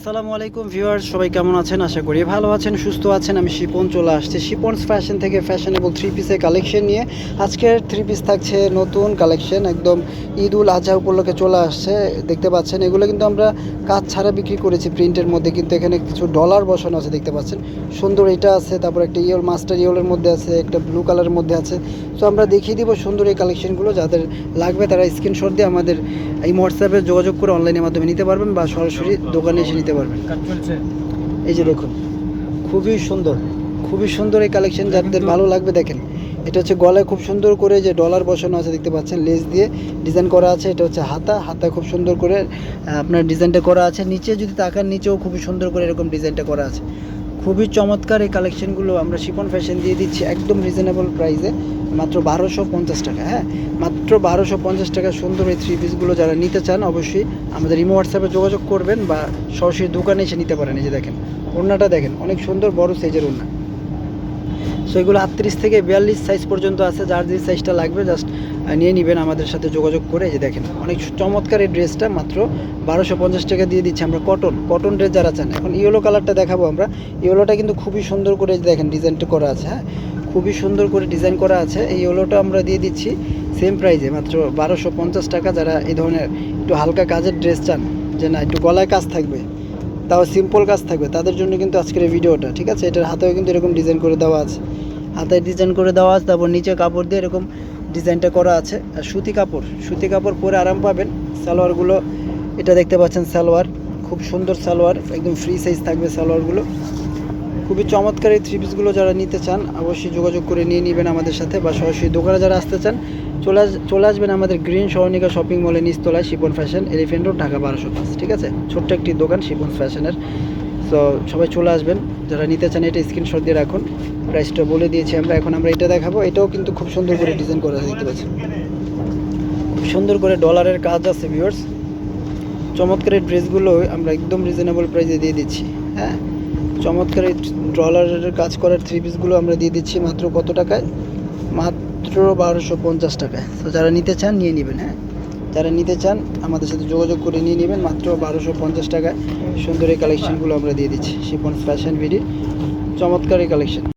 আসসালামু আলাইকুম ভিউয়ার্স, সবাই কেমন আছেন? আশা করি ভালো আছেন, সুস্থ আছেন। আমি শিপন চলে আসছি শিপনস ফ্যাশন থেকে ফ্যাশনেবল থ্রি পিসের কালেকশন নিয়ে। আজকের থ্রি পিস থাকছে নতুন কালেকশন, একদম ঈদ উল আজহা উপলক্ষে চলে আসছে। দেখতে পাচ্ছেন এগুলো কিন্তু আমরা কাজ ছাড়া বিক্রি করেছি প্রিন্টের মধ্যে, কিন্তু এখানে কিছু ডলার বসানো আছে দেখতে পাচ্ছেন। সুন্দর এটা আছে, তারপর একটা ইয়েল মাস্টার ইয়েলের মধ্যে আছে, একটা ব্লু কালারের মধ্যে আছে। তো আমরা দেখিয়ে দিব সুন্দর এই কালেকশনগুলো। যাদের লাগবে তারা স্ক্রিনশট দিয়ে আমাদের এই হোয়াটসঅ্যাপে যোগাযোগ করে অনলাইনের মাধ্যমে নিতে পারবেন বা সরাসরি দোকানে এসে নিতে পারবেন। এই যে দেখুন, খুবই সুন্দর এই কালেকশন। যাদের ভালো লাগবে দেখেন, এটা হচ্ছে গলায় খুব সুন্দর করে যে ডলার বসানো আছে দেখতে পাচ্ছেন, লেস দিয়ে ডিজাইন করা আছে। এটা হচ্ছে হাতা খুব সুন্দর করে আপনার ডিজাইনটা করা আছে। নিচে যদি তাকান, নিচেও খুবই সুন্দর করে এরকম ডিজাইনটা করা আছে। খুবই চমৎকার এই কালেকশনগুলো আমরা শিপন ফ্যাশন দিয়ে দিচ্ছি একদম রিজনেবল প্রাইসে, মাত্র 1250 টাকা। হ্যাঁ, মাত্র 1250 টাকা সুন্দর এই থ্রি পিসগুলো যারা নিতে চান অবশ্যই আমাদের ইমো হোয়াটসঅ্যাপে যোগাযোগ করবেন বা সরাসরি দোকানে এসে নিতে পারেন। এই যে দেখেন, ওড়নাটা দেখেন, অনেক সুন্দর বড় সাইজের ওড়না। সো এগুলো 38 থেকে 42 সাইজ পর্যন্ত আছে। যার যে সাইজটা লাগবে জাস্ট নিয়ে নেবেন আমাদের সাথে যোগাযোগ করে। এই যে দেখেন, অনেক চমৎকার এই ড্রেসটা মাত্র 1250 টাকা দিয়ে দিচ্ছি আমরা। কটন ড্রেস যারা চান। এখন ইয়েলো কালারটা দেখাবো আমরা। ইয়েলোটা কিন্তু খুবই সুন্দর করে দেখেন ডিজাইনটা করা আছে। হ্যাঁ, খুবই সুন্দর করে ডিজাইন করা আছে। এই ইয়েলোটা আমরা দিয়ে দিচ্ছি সেম প্রাইসে মাত্র 1250 টাকা। যারা এই ধরনের একটু হালকা কাজের ড্রেস চান, যে না একটু গলায় কাজ থাকবে, তাও সিম্পল কাজ থাকবে, তাদের জন্য কিন্তু আজকের এই ভিডিওটা। ঠিক আছে, এটার হাতেও কিন্তু এরকম ডিজাইন করে দেওয়া আছে, হাতায় ডিজাইন করে দেওয়া আছে। তারপর নিচে কাপড় দিয়ে এরকম ডিজাইনটা করা আছে। আর সুতি কাপড় পরে আরাম পাবেন। সালোয়ারগুলো এটা দেখতে পাচ্ছেন, সালোয়ার খুব সুন্দর সালোয়ার, একদম ফ্রি সাইজ থাকবে সালোয়ারগুলো। খুবই চমৎকার এই থ্রি পিসগুলো যারা নিতে চান অবশ্যই যোগাযোগ করে নিয়ে নেবেন আমাদের সাথে, বা সরাসরি দোকানে যারা আসতে চান চলে আসবেন আমাদের গ্রিন সরণিকা শপিং মলের নিচতলায়, Shipon fashion, elephant road, Dhaka 1205। ঠিক আছে, ছোট্ট একটি দোকান শিপন ফ্যাশনের। তো সবাই চলে আসবেন যারা নিতে চান। এটা স্ক্রিনশট দিয়ে রাখুন, প্রাইসটা বলে দিয়েছি আমরা। এখন আমরা এটা দেখাবো। এটাও কিন্তু খুব সুন্দর করে ডিজাইন করা আছে দেখতে পাচ্ছেন, খুব সুন্দর করে ডলারের কাজ আছে ভিউয়ার্স। চমৎকার এই ড্রেসগুলো আমরা একদম রিজনেবল প্রাইসে দিয়ে দিচ্ছি। হ্যাঁ, চমৎকার এই ডলারের কাজ করার থ্রি পিসগুলো আমরা দিয়ে দিচ্ছি মাত্র কত টাকায়? মাত্র 1250 টাকায়। তো যারা নিতে চান নিয়ে নেবেন। হ্যাঁ, যারা নিতে চান আমাদের সাথে যোগাযোগ করে নিয়ে নেবেন মাত্র 1250 টাকায়। সুন্দর এই কালেকশনগুলো আমরা দিয়ে দিচ্ছি শিপন ফ্যাশন ভিডি, চমৎকার এই কালেকশন।